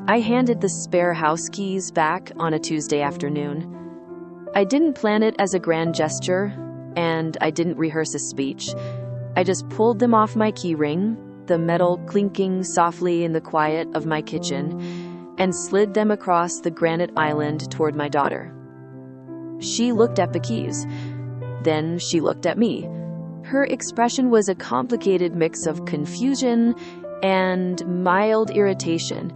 I handed the spare house keys back on a Tuesday afternoon. I didn't plan it as a grand gesture, and I didn't rehearse a speech. I just pulled them off my key ring, the metal clinking softly in the quiet of my kitchen, and slid them across the granite island toward my daughter. She looked at the keys. Then she looked at me. Her expression was a complicated mix of confusion and mild irritation,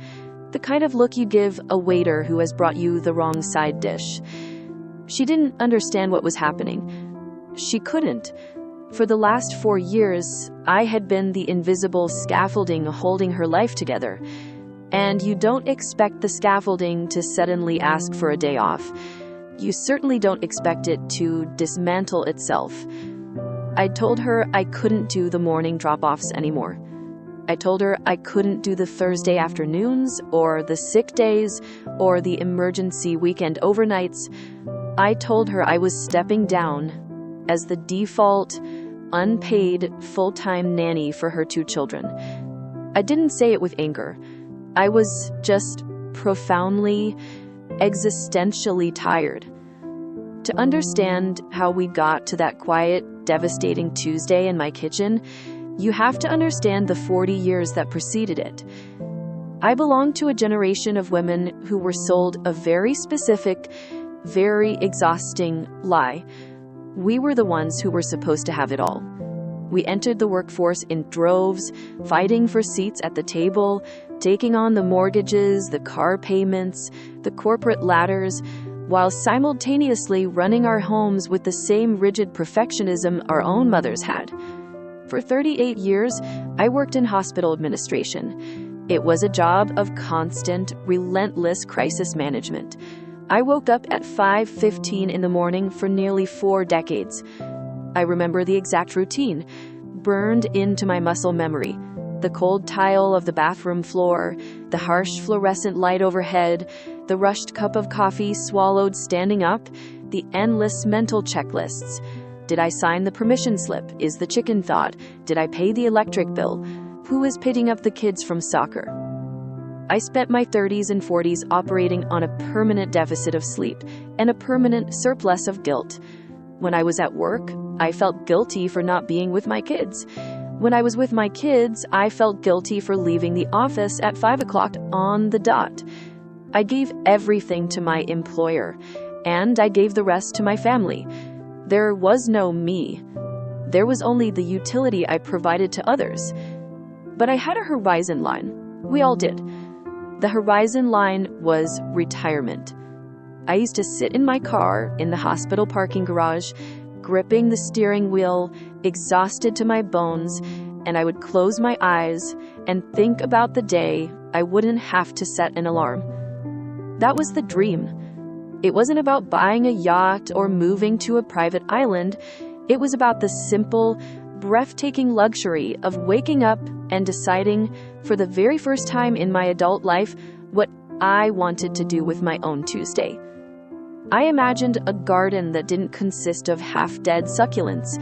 the kind of look you give a waiter who has brought you the wrong side dish. She didn't understand what was happening. She couldn't. For the last 4 years, I had been the invisible scaffolding holding her life together. And you don't expect the scaffolding to suddenly ask for a day off. You certainly don't expect it to dismantle itself. I told her I couldn't do the morning drop-offs anymore. I told her I couldn't do the Thursday afternoons, or the sick days, or the emergency weekend overnights. I told her I was stepping down as the default, unpaid, full-time nanny for her 2 children. I didn't say it with anger. I was just profoundly, existentially tired. To understand how we got to that quiet, devastating Tuesday in my kitchen, you have to understand the 40 years that preceded it. I belong to a generation of women who were sold a very specific, very exhausting lie. We were the ones who were supposed to have it all. We entered the workforce in droves, fighting for seats at the table, taking on the mortgages, the car payments, the corporate ladders, while simultaneously running our homes with the same rigid perfectionism our own mothers had. For 38 years, I worked in hospital administration. It was a job of constant, relentless crisis management. I woke up at 5:15 in the morning for nearly 4 decades. I remember the exact routine, burned into my muscle memory. The cold tile of the bathroom floor, the harsh fluorescent light overhead, the rushed cup of coffee swallowed standing up, the endless mental checklists. Did I sign the permission slip? Is the chicken thawed? Did I pay the electric bill? Who is picking up the kids from soccer? I spent my 30s and 40s operating on a permanent deficit of sleep and a permanent surplus of guilt. When I was at work, I felt guilty for not being with my kids. When I was with my kids, I felt guilty for leaving the office at 5 o'clock on the dot. I gave everything to my employer, and I gave the rest to my family. There was no me. There was only the utility I provided to others. But I had a horizon line. We all did. The horizon line was retirement. I used to sit in my car in the hospital parking garage, gripping the steering wheel, exhausted to my bones, and I would close my eyes and think about the day I wouldn't have to set an alarm. That was the dream. It wasn't about buying a yacht or moving to a private island. It was about the simple, breathtaking luxury of waking up and deciding, for the very first time in my adult life, what I wanted to do with my own Tuesday. I imagined a garden that didn't consist of half-dead succulents.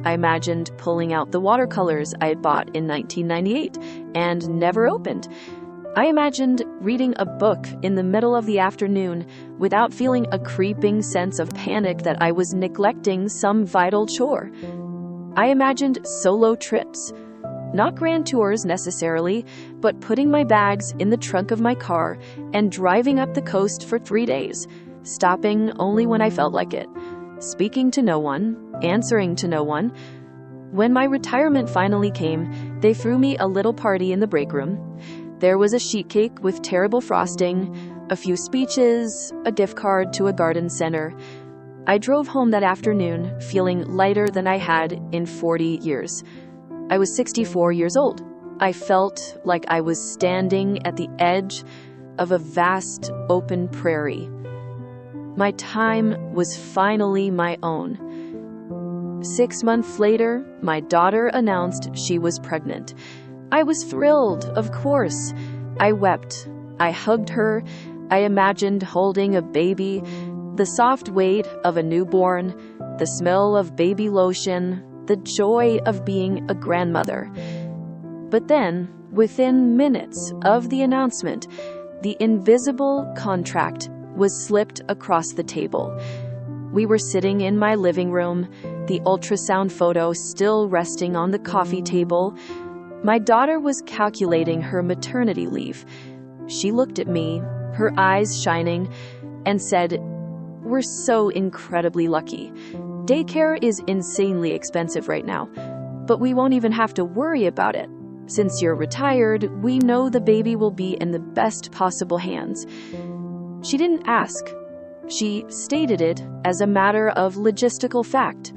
I imagined pulling out the watercolors I had bought in 1998 and never opened. I imagined reading a book in the middle of the afternoon without feeling a creeping sense of panic that I was neglecting some vital chore. I imagined solo trips, not grand tours necessarily, but putting my bags in the trunk of my car and driving up the coast for 3 days, stopping only when I felt like it, speaking to no one, answering to no one. When my retirement finally came, they threw me a little party in the break room. There was a sheet cake with terrible frosting, a few speeches, a gift card to a garden center. I drove home that afternoon feeling lighter than I had in 40 years. I was 64 years old. I felt like I was standing at the edge of a vast open prairie. My time was finally my own. 6 months later, my daughter announced she was pregnant. I was thrilled, of course. I wept. I hugged her. I imagined holding a baby, the soft weight of a newborn, the smell of baby lotion, the joy of being a grandmother. But then, within minutes of the announcement, The invisible contract was slipped across the table. We were sitting in my living room, the ultrasound photo still resting on the coffee table. My daughter was calculating her maternity leave. She looked at me, her eyes shining, and said, "We're so incredibly lucky. Daycare is insanely expensive right now, but we won't even have to worry about it. Since you're retired, we know the baby will be in the best possible hands." She didn't ask. She stated it as a matter of logistical fact.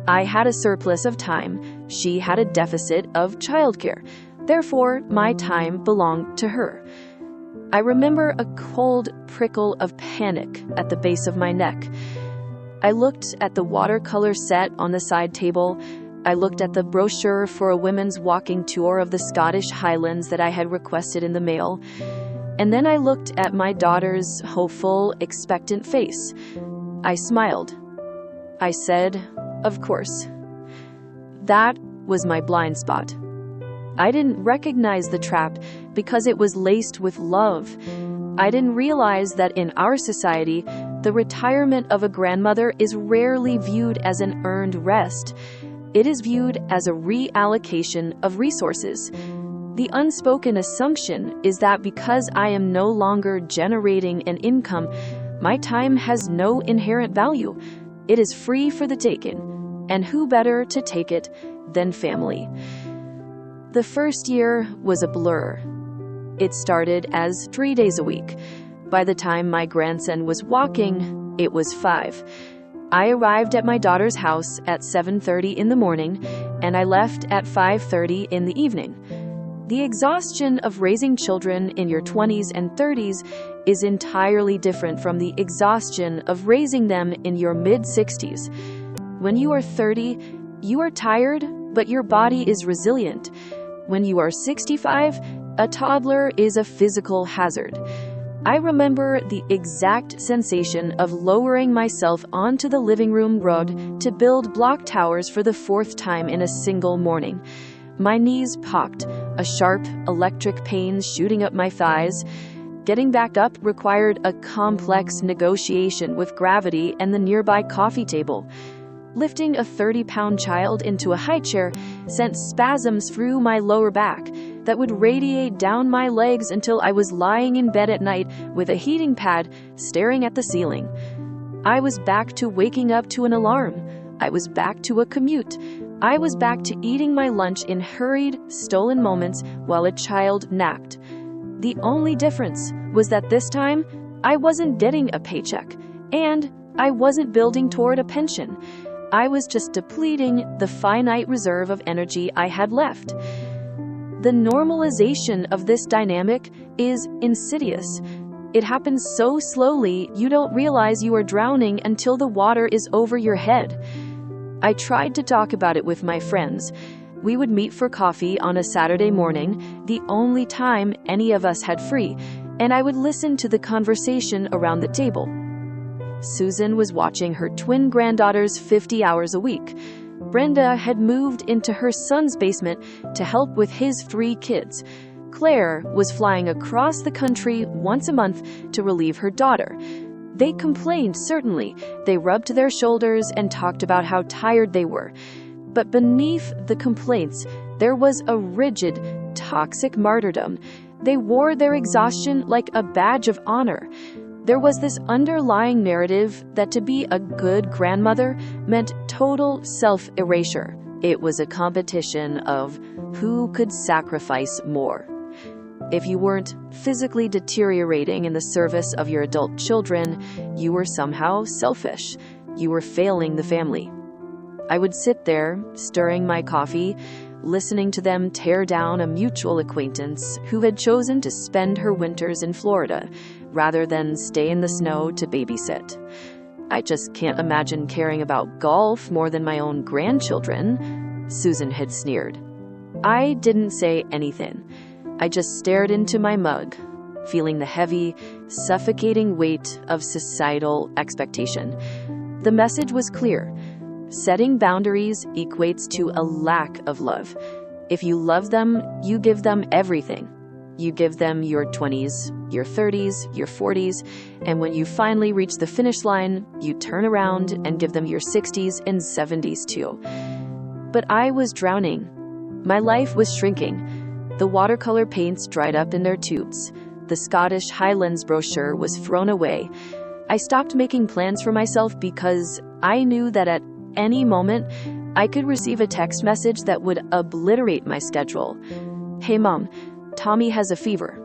I had a surplus of time. She had a deficit of childcare. Therefore, my time belonged to her. I remember a cold prickle of panic at the base of my neck. I looked at the watercolor set on the side table. I looked at the brochure for a women's walking tour of the Scottish Highlands that I had requested in the mail. And then I looked at my daughter's hopeful, expectant face. I smiled. I said, "Of course." That was my blind spot. I didn't recognize the trap because it was laced with love. I didn't realize that in our society, the retirement of a grandmother is rarely viewed as an earned rest. It is viewed as a reallocation of resources. The unspoken assumption is that because I am no longer generating an income, my time has no inherent value. It is free for the taking, and who better to take it than family? The first year was a blur. It started as 3 days a week. By the time my grandson was walking, it was 5. I arrived at my daughter's house at 7:30 in the morning, and I left at 5:30 in the evening. The exhaustion of raising children in your 20s and 30s is entirely different from the exhaustion of raising them in your mid-60s. When you are 30, you are tired, but your body is resilient. When you are 65, a toddler is a physical hazard. I remember the exact sensation of lowering myself onto the living room rug to build block towers for the 4th time in a single morning. My knees popped, a sharp electric pain shooting up my thighs. Getting back up required a complex negotiation with gravity and the nearby coffee table. Lifting a 30-pound child into a high chair sent spasms through my lower back that would radiate down my legs until I was lying in bed at night with a heating pad staring at the ceiling. I was back to waking up to an alarm. I was back to a commute. I was back to eating my lunch in hurried, stolen moments while a child napped. The only difference was that this time, I wasn't getting a paycheck, and I wasn't building toward a pension. I was just depleting the finite reserve of energy I had left. The normalization of this dynamic is insidious. It happens so slowly you don't realize you are drowning until the water is over your head. I tried to talk about it with my friends. We would meet for coffee on a Saturday morning, the only time any of us had free, and I would listen to the conversation around the table. Susan was watching her twin granddaughters 50 hours a week. Brenda had moved into her son's basement to help with his 3 kids. Claire was flying across the country once a month to relieve her daughter. They complained, certainly. They rubbed their shoulders and talked about how tired they were. But beneath the complaints, there was a rigid, toxic martyrdom. They wore their exhaustion like a badge of honor. There was this underlying narrative that to be a good grandmother meant total self-erasure. It was a competition of who could sacrifice more. If you weren't physically deteriorating in the service of your adult children, you were somehow selfish. You were failing the family. I would sit there, stirring my coffee, listening to them tear down a mutual acquaintance who had chosen to spend her winters in Florida rather than stay in the snow to babysit. I just can't imagine caring about golf more than my own grandchildren, Susan had sneered. I didn't say anything. I just stared into my mug, feeling the heavy, suffocating weight of societal expectation. The message was clear. Setting boundaries equates to a lack of love. If you love them, you give them everything. You give them your 20s, your 30s, your 40s, and when you finally reach the finish line, you turn around and give them your 60s and 70s too. But I was drowning. My life was shrinking. The watercolor paints dried up in their tubes. The Scottish Highlands brochure was thrown away. I stopped making plans for myself because I knew that at any moment, I could receive a text message that would obliterate my schedule. Hey mom, Tommy has a fever.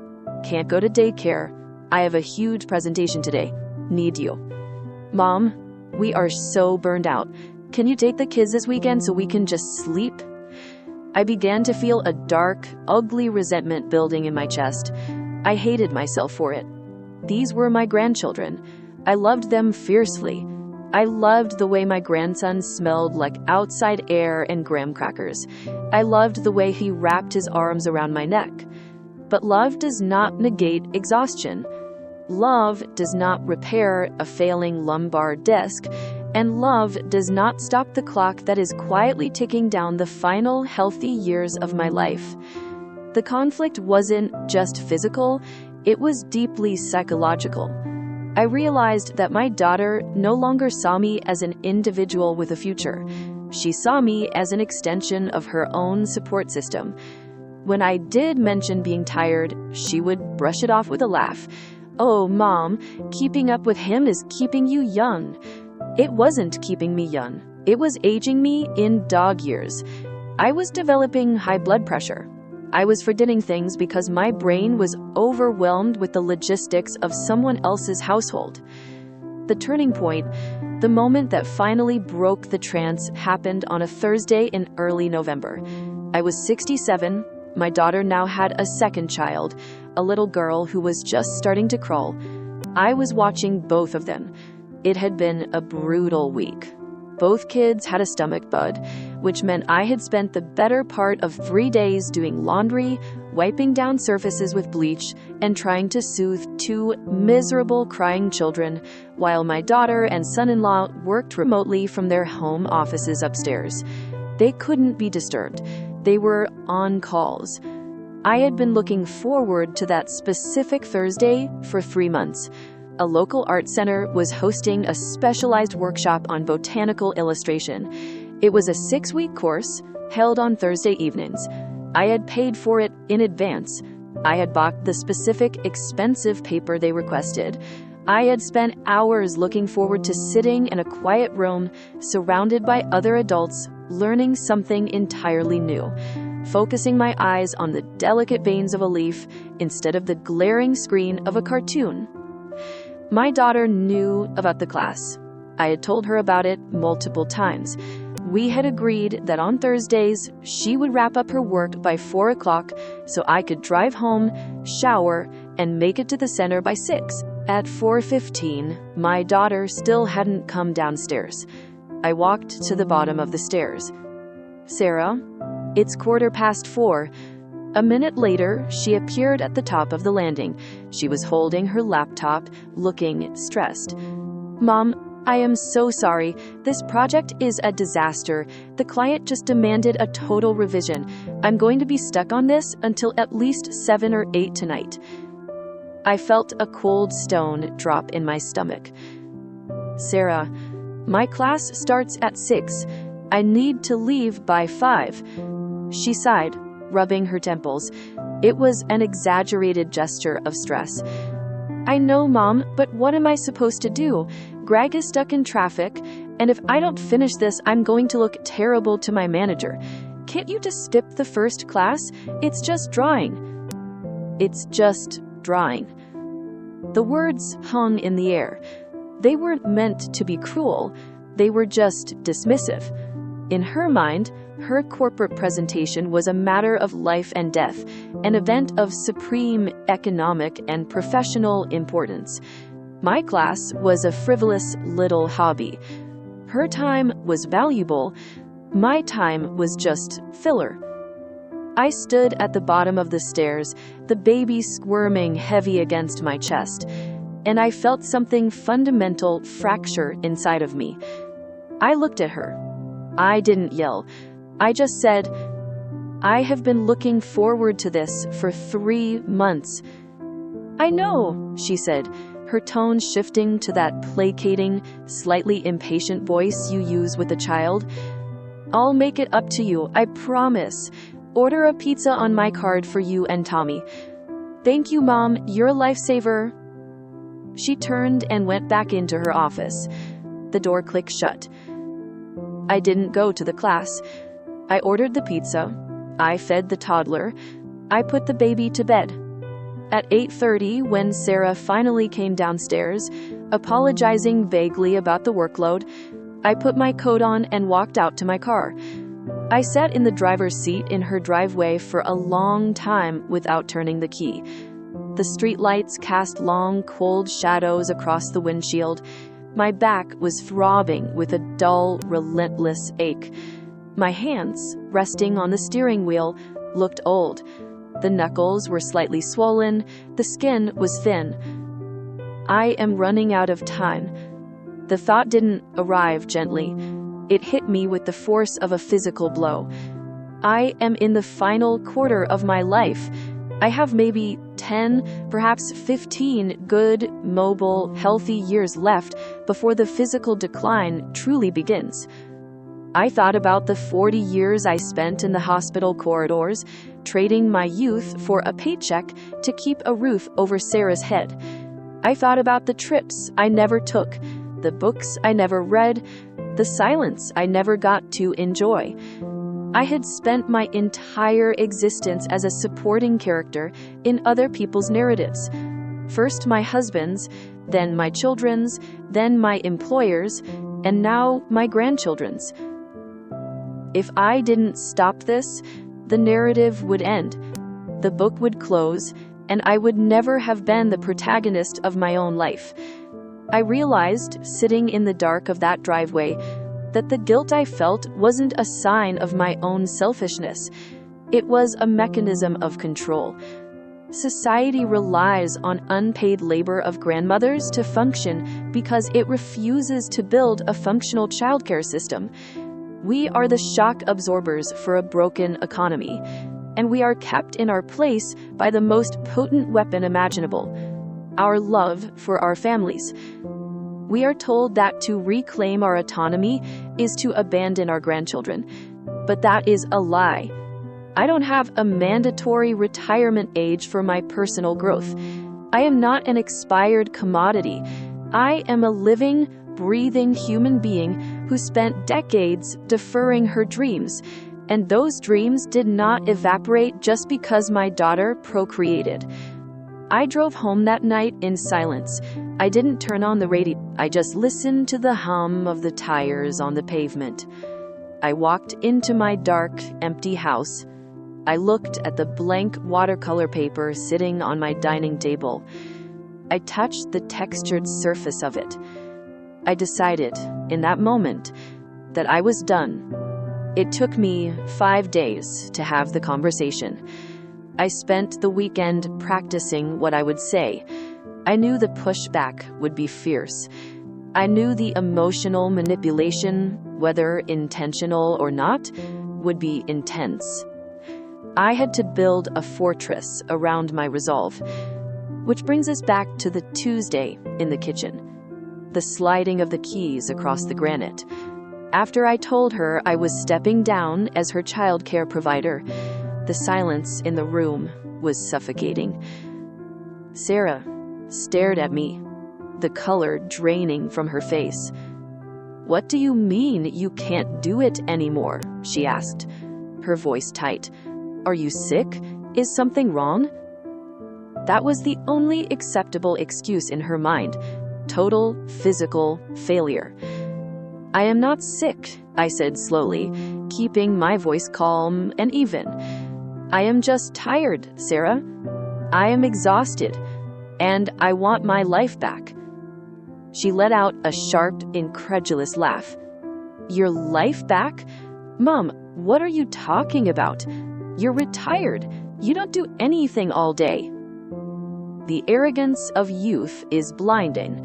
Can't go to daycare. I have a huge presentation today. Need you. Mom, we are so burned out. Can you take the kids this weekend so we can just sleep? I began to feel a dark, ugly resentment building in my chest. I hated myself for it. These were my grandchildren. I loved them fiercely. I loved the way my grandson smelled like outside air and graham crackers. I loved the way he wrapped his arms around my neck. But love does not negate exhaustion. Love does not repair a failing lumbar disc, and love does not stop the clock that is quietly ticking down the final healthy years of my life. The conflict wasn't just physical, it was deeply psychological. I realized that my daughter no longer saw me as an individual with a future. She saw me as an extension of her own support system. When I did mention being tired, she would brush it off with a laugh. Oh, Mom, keeping up with him is keeping you young. It wasn't keeping me young. It was aging me in dog years. I was developing high blood pressure. I was forgetting things because my brain was overwhelmed with the logistics of someone else's household. The turning point, the moment that finally broke the trance, happened on a Thursday in early November. I was 67. My daughter now had a second child, a little girl who was just starting to crawl. I was watching both of them. It had been a brutal week. Both kids had a stomach bug, which meant I had spent the better part of 3 days doing laundry, wiping down surfaces with bleach, and trying to soothe two miserable crying children, while my daughter and son-in-law worked remotely from their home offices upstairs. They couldn't be disturbed. They were on calls. I had been looking forward to that specific Thursday for 3 months. A local art center was hosting a specialized workshop on botanical illustration. It was a 6-week course held on Thursday evenings. I had paid for it in advance. I had bought the specific expensive paper they requested. I had spent hours looking forward to sitting in a quiet room, surrounded by other adults, learning something entirely new, focusing my eyes on the delicate veins of a leaf instead of the glaring screen of a cartoon. My daughter knew about the class. I had told her about it multiple times. We had agreed that on Thursdays, she would wrap up her work by 4 o'clock so I could drive home, shower, and make it to the center by 6. At 4:15, my daughter still hadn't come downstairs. I walked to the bottom of the stairs. Sarah, it's 4:15. A minute later, she appeared at the top of the landing. She was holding her laptop, looking stressed. Mom, I am so sorry. This project is a disaster. The client just demanded a total revision. I'm going to be stuck on this until at least 7 or 8 tonight. I felt a cold stone drop in my stomach. Sarah, my class starts at 6. I need to leave by 5. She sighed, rubbing her temples. It was an exaggerated gesture of stress. I know, Mom, but what am I supposed to do? Greg is stuck in traffic, and if I don't finish this, I'm going to look terrible to my manager. Can't you just skip the first class? It's just drawing. It's just drawing. The words hung in the air. They weren't meant to be cruel. They were just dismissive. In her mind, her corporate presentation was a matter of life and death, an event of supreme economic and professional importance. My class was a frivolous little hobby. Her time was valuable. My time was just filler. I stood at the bottom of the stairs, the baby squirming heavy against my chest, and I felt something fundamental fracture inside of me. I looked at her. I didn't yell. I just said, I have been looking forward to this for 3 months." "I know," she said, her tone shifting to that placating, slightly impatient voice you use with a child. "I'll make it up to you, I promise. Order a pizza on my card for you and Tommy." "Thank you, Mom, you're a lifesaver." She turned and went back into her office. The door clicked shut. I didn't go to the class. I ordered the pizza. I fed the toddler. I put the baby to bed. At 8:30, when Sarah finally came downstairs, apologizing vaguely about the workload, I put my coat on and walked out to my car. I sat in the driver's seat in her driveway for a long time without turning the key. The streetlights cast long, cold shadows across the windshield. My back was throbbing with a dull, relentless ache. My hands, resting on the steering wheel, looked old. The knuckles were slightly swollen, the skin was thin. I am running out of time. The thought didn't arrive gently. It hit me with the force of a physical blow. I am in the final quarter of my life. I have maybe 10, perhaps 15 good, mobile, healthy years left before the physical decline truly begins. I thought about the 40 years I spent in the hospital corridors, trading my youth for a paycheck to keep a roof over Sarah's head. I thought about the trips I never took, the books I never read, the silence I never got to enjoy. I had spent my entire existence as a supporting character in other people's narratives. First my husband's, then my children's, then my employer's, and now my grandchildren's. If I didn't stop this, the narrative would end. The book would close, and I would never have been the protagonist of my own life. I realized, sitting in the dark of that driveway, that the guilt I felt wasn't a sign of my own selfishness. It was a mechanism of control. Society relies on unpaid labor of grandmothers to function because it refuses to build a functional childcare system. We are the shock absorbers for a broken economy, and we are kept in our place by the most potent weapon imaginable, our love for our families. We are told that to reclaim our autonomy is to abandon our grandchildren, but that is a lie. I don't have a mandatory retirement age for my personal growth. I am not an expired commodity. I am a living, breathing human being who spent decades deferring her dreams, and those dreams did not evaporate just because my daughter procreated. I drove home that night in silence. I didn't turn on the radio. I just listened to the hum of the tires on the pavement. I walked into my dark, empty house. I looked at the blank watercolor paper sitting on my dining table. I touched the textured surface of it. I decided, in that moment, that I was done. It took me 5 days to have the conversation. I spent the weekend practicing what I would say. I knew the pushback would be fierce. I knew the emotional manipulation, whether intentional or not, would be intense. I had to build a fortress around my resolve. Which brings us back to the Tuesday in the kitchen. The sliding of the keys across the granite. After I told her I was stepping down as her childcare provider, the silence in the room was suffocating. Sarah stared at me, the color draining from her face. "What do you mean you can't do it anymore?" she asked, her voice tight. "Are you sick? Is something wrong?" That was the only acceptable excuse in her mind. Total physical failure. "I am not sick," I said slowly, keeping my voice calm and even. "I am just tired, Sarah. I am exhausted, and I want my life back." She let out a sharp, incredulous laugh. "Your life back? Mom, what are you talking about? You're retired. You don't do anything all day." The arrogance of youth is blinding.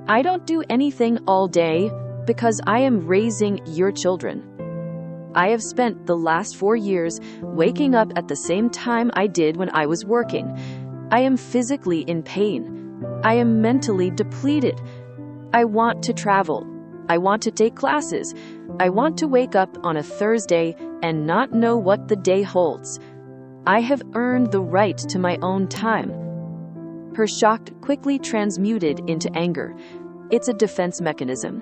I don't do anything all day because I am raising your children. I have spent the last 4 years waking up at the same time I did when I was working. I am physically in pain. I am mentally depleted. I want to travel. I want to take classes. I want to wake up on a Thursday and not know what the day holds. I have earned the right to my own time." Her shock quickly transmuted into anger. It's a defense mechanism.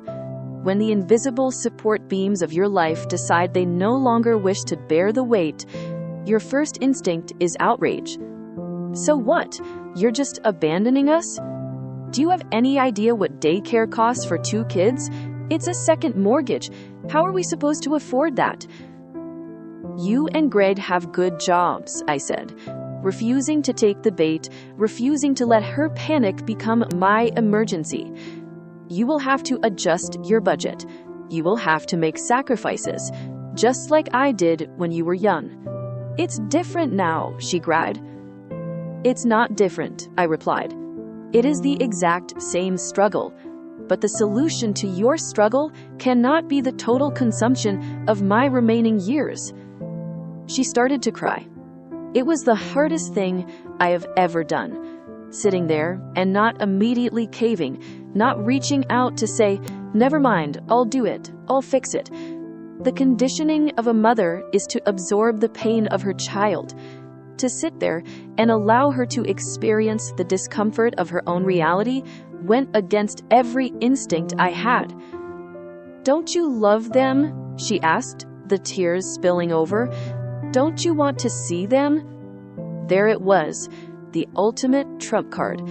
When the invisible support beams of your life decide they no longer wish to bear the weight, your first instinct is outrage. So what? You're just abandoning us? Do you have any idea what daycare costs for 2 kids? It's a second mortgage. How are we supposed to afford that? "You and Greg have good jobs," I said, refusing to take the bait, refusing to let her panic become my emergency. "You will have to adjust your budget. You will have to make sacrifices, just like I did when you were young." "It's different now," she cried. "It's not different," I replied. "It is the exact same struggle. But the solution to your struggle cannot be the total consumption of my remaining years." She started to cry. It was the hardest thing I have ever done. Sitting there and not immediately caving, not reaching out to say, "Never mind, I'll do it, I'll fix it." The conditioning of a mother is to absorb the pain of her child, to sit there and allow her to experience the discomfort of her own reality went against every instinct I had. "Don't you love them?" she asked, the tears spilling over. "Don't you want to see them?" There it was, the ultimate trump card,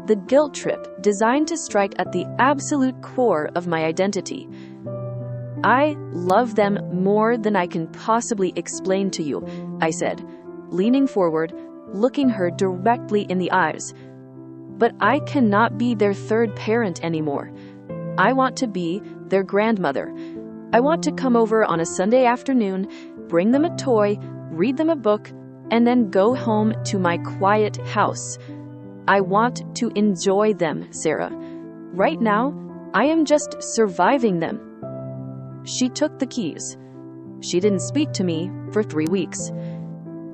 the guilt trip designed to strike at the absolute core of my identity. "I love them more than I can possibly explain to you," I said, leaning forward, looking her directly in the eyes. "But I cannot be their third parent anymore. I want to be their grandmother. I want to come over on a Sunday afternoon, bring them a toy, read them a book, and then go home to my quiet house. I want to enjoy them, Sarah. Right now, I am just surviving them." She took the keys. She didn't speak to me for 3 weeks.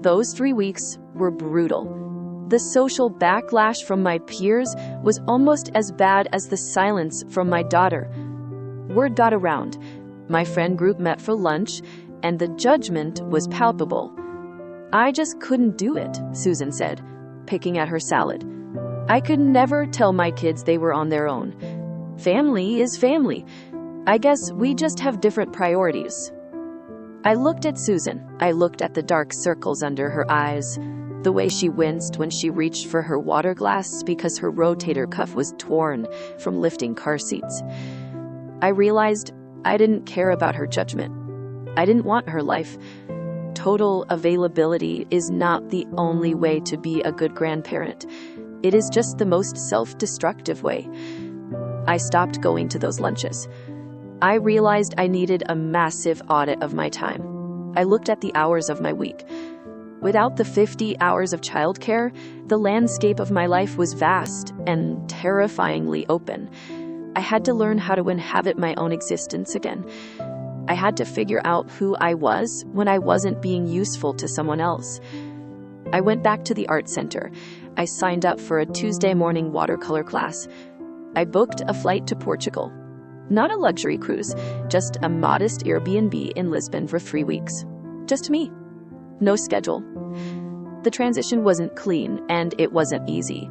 Those 3 weeks were brutal. The social backlash from my peers was almost as bad as the silence from my daughter. Word got around. My friend group met for lunch, and the judgment was palpable. "I just couldn't do it," Susan said, picking at her salad. "I could never tell my kids they were on their own. Family is family. I guess we just have different priorities." I looked at Susan. I looked at the dark circles under her eyes, the way she winced when she reached for her water glass because her rotator cuff was torn from lifting car seats. I realized I didn't care about her judgment. I didn't want her life. Total availability is not the only way to be a good grandparent. It is just the most self-destructive way. I stopped going to those lunches. I realized I needed a massive audit of my time. I looked at the hours of my week. Without the 50 hours of childcare, the landscape of my life was vast and terrifyingly open. I had to learn how to inhabit my own existence again. I had to figure out who I was when I wasn't being useful to someone else. I went back to the art center. I signed up for a Tuesday morning watercolor class. I booked a flight to Portugal. Not a luxury cruise, just a modest Airbnb in Lisbon for 3 weeks. Just me. No schedule. The transition wasn't clean, and it wasn't easy.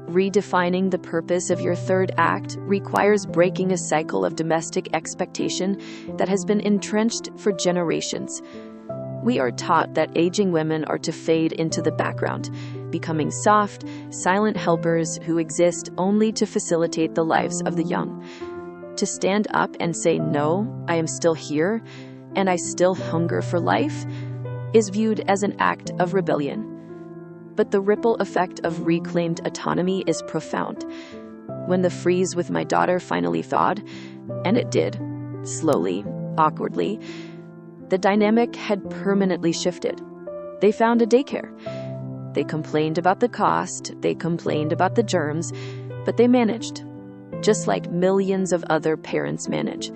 Redefining the purpose of your third act requires breaking a cycle of domestic expectation that has been entrenched for generations. We are taught that aging women are to fade into the background, becoming soft, silent helpers who exist only to facilitate the lives of the young. To stand up and say, "No, I am still here, and I still hunger for life," is viewed as an act of rebellion. But the ripple effect of reclaimed autonomy is profound. When the freeze with my daughter finally thawed, and it did, slowly, awkwardly, the dynamic had permanently shifted. They found a daycare. They complained about the cost, they complained about the germs, but they managed, just like millions of other parents manage.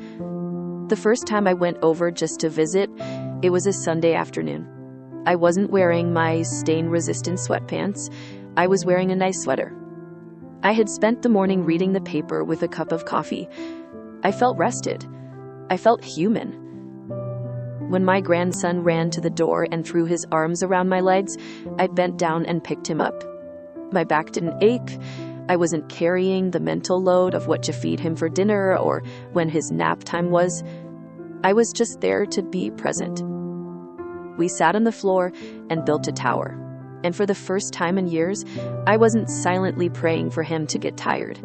The first time I went over just to visit, it was a Sunday afternoon. I wasn't wearing my stain-resistant sweatpants. I was wearing a nice sweater. I had spent the morning reading the paper with a cup of coffee. I felt rested. I felt human. When my grandson ran to the door and threw his arms around my legs, I bent down and picked him up. My back didn't ache. I wasn't carrying the mental load of what to feed him for dinner or when his nap time was. I was just there to be present. We sat on the floor and built a tower. And for the first time in years, I wasn't silently praying for him to get tired.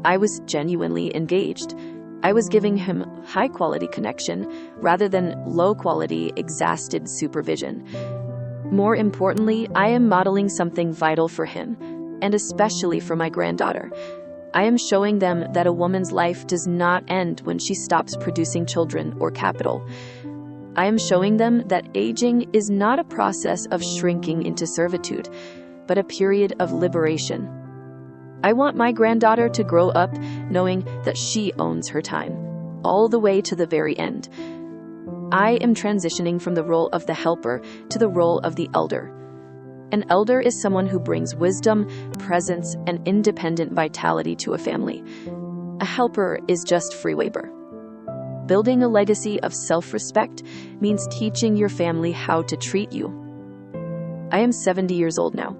I was genuinely engaged. I was giving him high-quality connection rather than low-quality, exhausted supervision. More importantly, I am modeling something vital for him, and especially for my granddaughter. I am showing them that a woman's life does not end when she stops producing children or capital. I am showing them that aging is not a process of shrinking into servitude, but a period of liberation. I want my granddaughter to grow up knowing that she owns her time, all the way to the very end. I am transitioning from the role of the helper to the role of the elder. An elder is someone who brings wisdom, presence, and independent vitality to a family. A helper is just free labor. Building a legacy of self-respect means teaching your family how to treat you. I am 70 years old now.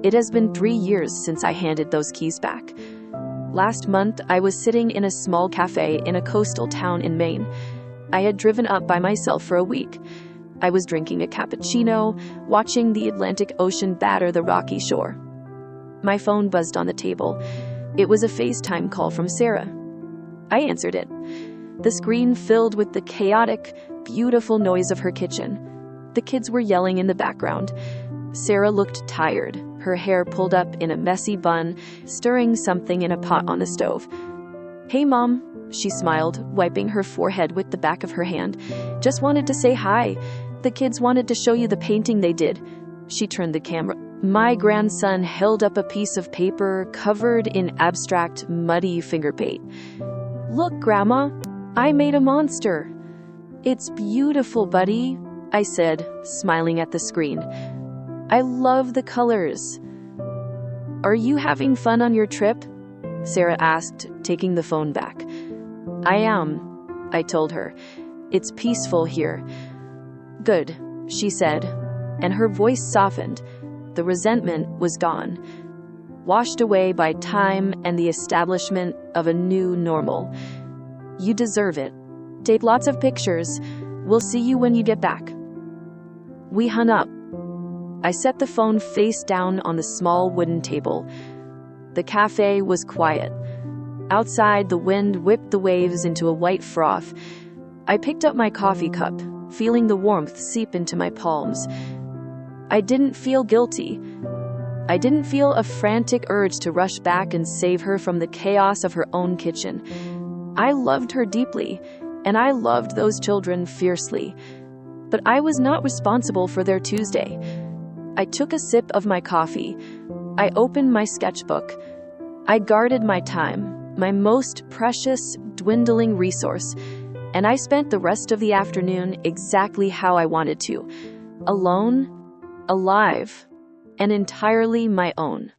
It has been 3 years since I handed those keys back. Last month, I was sitting in a small cafe in a coastal town in Maine. I had driven up by myself for a week. I was drinking a cappuccino, watching the Atlantic Ocean batter the rocky shore. My phone buzzed on the table. It was a FaceTime call from Sarah. I answered it. The screen filled with the chaotic, beautiful noise of her kitchen. The kids were yelling in the background. Sarah looked tired, her hair pulled up in a messy bun, stirring something in a pot on the stove. "Hey, Mom," she smiled, wiping her forehead with the back of her hand. "Just wanted to say hi. The kids wanted to show you the painting they did." She turned the camera. My grandson held up a piece of paper covered in abstract, muddy finger paint. "Look, Grandma, I made a monster." "It's beautiful, buddy," I said, smiling at the screen. "I love the colors." "Are you having fun on your trip?" Sarah asked, taking the phone back. "I am," I told her. "It's peaceful here." "Good," she said, and her voice softened. The resentment was gone, washed away by time and the establishment of a new normal. "You deserve it. Take lots of pictures. We'll see you when you get back." We hung up. I set the phone face down on the small wooden table. The cafe was quiet. Outside, the wind whipped the waves into a white froth. I picked up my coffee cup, feeling the warmth seep into my palms. I didn't feel guilty. I didn't feel a frantic urge to rush back and save her from the chaos of her own kitchen. I loved her deeply, and I loved those children fiercely. But I was not responsible for their Tuesday. I took a sip of my coffee. I opened my sketchbook. I guarded my time, my most precious, dwindling resource, and I spent the rest of the afternoon exactly how I wanted to. Alone, alive, and entirely my own.